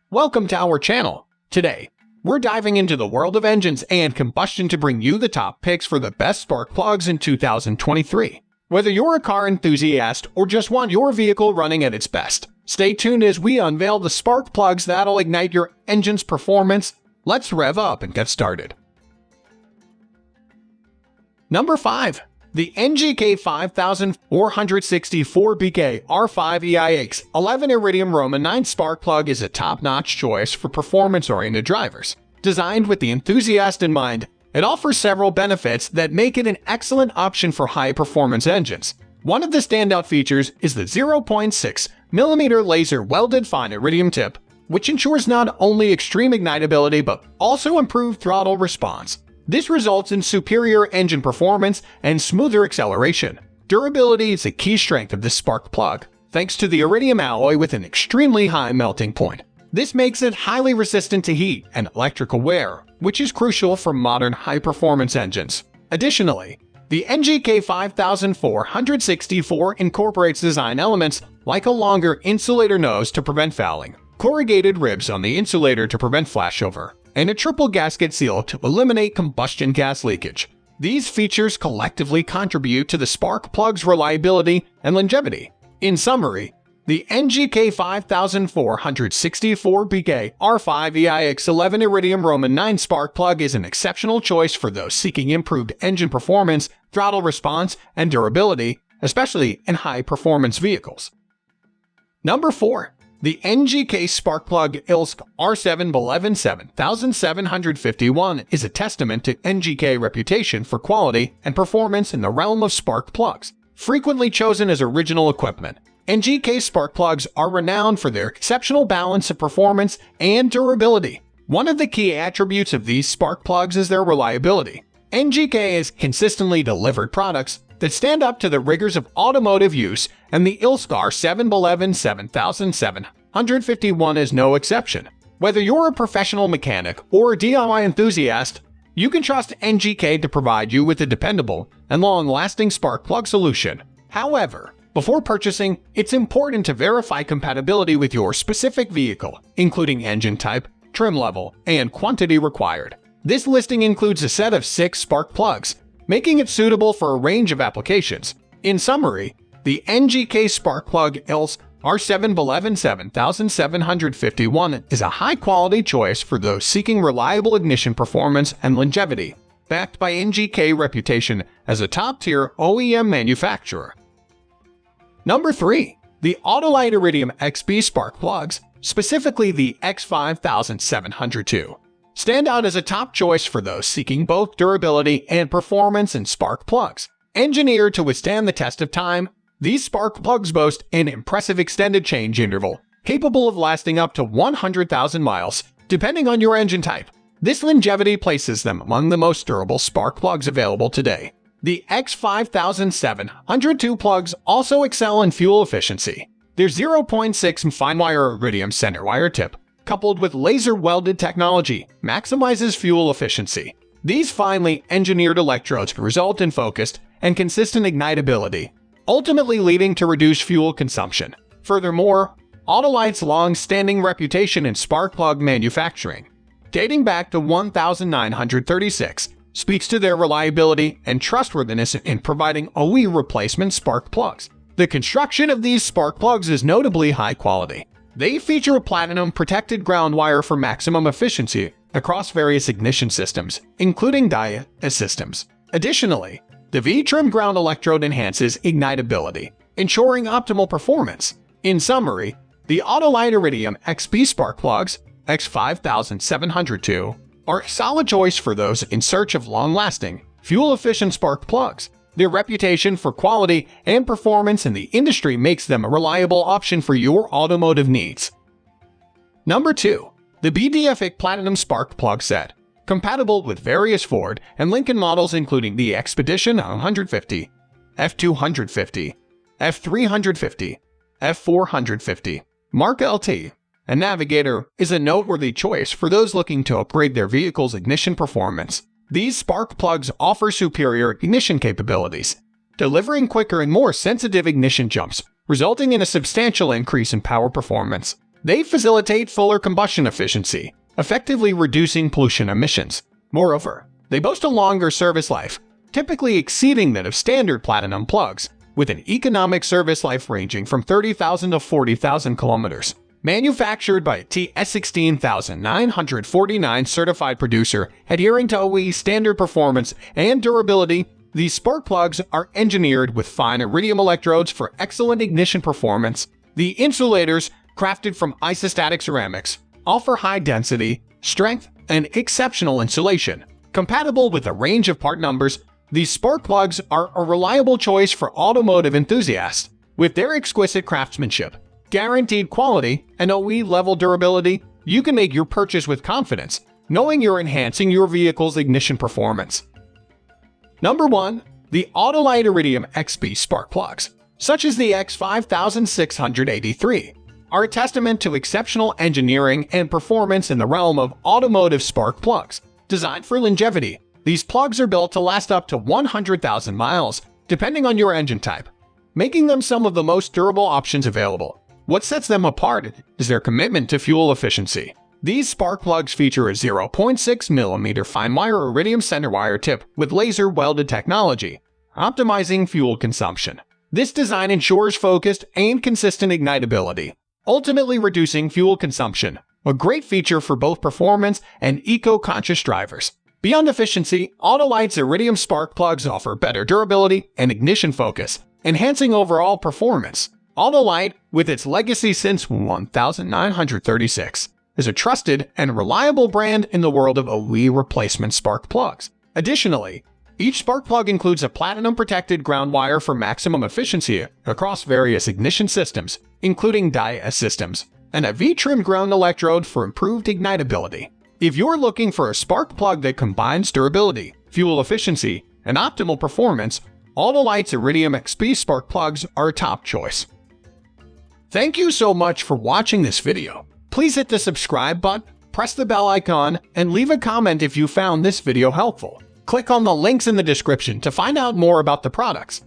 Welcome to our channel. Today, we're diving into the world of engines and combustion to bring you the top picks for the best spark plugs in 2023. Whether you're a car enthusiast or just want your vehicle running at its best, stay tuned as we unveil the spark plugs that'll ignite your engine's performance. Let's rev up and get started. Number 5. The NGK 5464BK R5EIX 11 Iridium Roman 9 spark plug is a top-notch choice for performance-oriented drivers. Designed with the enthusiast in mind, it offers several benefits that make it an excellent option for high-performance engines. One of the standout features is the 0.6mm laser welded fine iridium tip, which ensures not only extreme ignitability but also improved throttle response. This results in superior engine performance and smoother acceleration. Durability is a key strength of this spark plug, thanks to the iridium alloy with an extremely high melting point. This makes it highly resistant to heat and electrical wear, which is crucial for modern high-performance engines. Additionally, the NGK 5464 incorporates design elements like a longer insulator nose to prevent fouling, corrugated ribs on the insulator to prevent flashover, and a triple gasket seal to eliminate combustion gas leakage. These features collectively contribute to the spark plug's reliability and longevity. In summary, the NGK 5464BK R5EIX 11 Iridium Roman 9 spark plug is an exceptional choice for those seeking improved engine performance, throttle response, and durability, especially in high-performance vehicles. Number 4. The NGK spark plug ILSC R711 7751 is a testament to NGK reputation for quality and performance in the realm of spark plugs. Frequently chosen as original equipment, NGK spark plugs are renowned for their exceptional balance of performance and durability. One of the key attributes of these spark plugs is their reliability. NGK has consistently delivered products that stand up to the rigors of automotive use, and the ILSC R711 7751 is no exception. Whether you're a professional mechanic or a DIY enthusiast, you can trust NGK to provide you with a dependable and long-lasting spark plug solution. However, before purchasing, it's important to verify compatibility with your specific vehicle, including engine type, trim level, and quantity required. This listing includes a set of 6 spark plugs, making it suitable for a range of applications. In summary, the NGK spark plug ILSC R711 7751 is a high-quality choice for those seeking reliable ignition performance and longevity, backed by NGK reputation as a top-tier OEM manufacturer. Number 3. The Autolite Iridium XB spark plugs, specifically the X5702. Stand out as a top choice for those seeking both durability and performance in spark plugs. Engineered to withstand the test of time, these spark plugs boast an impressive extended change interval, capable of lasting up to 100,000 miles, depending on your engine type. This longevity places them among the most durable spark plugs available today. The X5702 plugs also excel in fuel efficiency. Their 0.6 fine-wire iridium center wire tip, coupled with laser-welded technology, maximizes fuel efficiency. These finely engineered electrodes result in focused and consistent ignitability, ultimately leading to reduced fuel consumption. Furthermore, Autolite's long-standing reputation in spark plug manufacturing, dating back to 1936, speaks to their reliability and trustworthiness in providing OE replacement spark plugs. The construction of these spark plugs is notably high quality. They feature a platinum-protected ground wire for maximum efficiency across various ignition systems, including DIA systems. Additionally, the V-trim ground electrode enhances ignitability, ensuring optimal performance. In summary, the Autolite Iridium XB spark plugs, X5702, are a solid choice for those in search of long-lasting, fuel-efficient spark plugs. Their reputation for quality and performance in the industry makes them a reliable option for your automotive needs. Number 2. The BDFic Platinum Spark Plug Set. Compatible with various Ford and Lincoln models including the Expedition 150, F250, F350, F450, Mark LT, and Navigator is a noteworthy choice for those looking to upgrade their vehicle's ignition performance. These spark plugs offer superior ignition capabilities, delivering quicker and more sensitive ignition jumps, resulting in a substantial increase in power performance. They facilitate fuller combustion efficiency, effectively reducing pollution emissions. Moreover, they boast a longer service life, typically exceeding that of standard platinum plugs, with an economic service life ranging from 30,000 to 40,000 kilometers. Manufactured by a TS16949 certified producer adhering to OE standard performance and durability, these spark plugs are engineered with fine iridium electrodes for excellent ignition performance. The insulators, crafted from isostatic ceramics, offer high density, strength, and exceptional insulation. Compatible with a range of part numbers, these spark plugs are a reliable choice for automotive enthusiasts. With their exquisite craftsmanship, guaranteed quality, and OE-level durability, you can make your purchase with confidence, knowing you're enhancing your vehicle's ignition performance. Number 1. The Autolite Iridium XB spark plugs, such as the X5683, are a testament to exceptional engineering and performance in the realm of automotive spark plugs. Designed for longevity, these plugs are built to last up to 100,000 miles, depending on your engine type, making them some of the most durable options available. What sets them apart is their commitment to fuel efficiency. These spark plugs feature a 0.6mm fine-wire iridium center wire tip with laser-welded technology, optimizing fuel consumption. This design ensures focused and consistent ignitability, ultimately reducing fuel consumption, a great feature for both performance and eco-conscious drivers. Beyond efficiency, Autolite's iridium spark plugs offer better durability and ignition focus, enhancing overall performance. Autolite, with its legacy since 1936, is a trusted and reliable brand in the world of OE replacement spark plugs. Additionally, each spark plug includes a platinum-protected ground wire for maximum efficiency across various ignition systems, including DIA systems, and a V-trimmed ground electrode for improved ignitability. If you're looking for a spark plug that combines durability, fuel efficiency, and optimal performance, Autolite's Iridium XB spark plugs are a top choice. Thank you so much for watching this video. Please hit the subscribe button, press the bell icon, and leave a comment if you found this video helpful. Click on the links in the description to find out more about the products.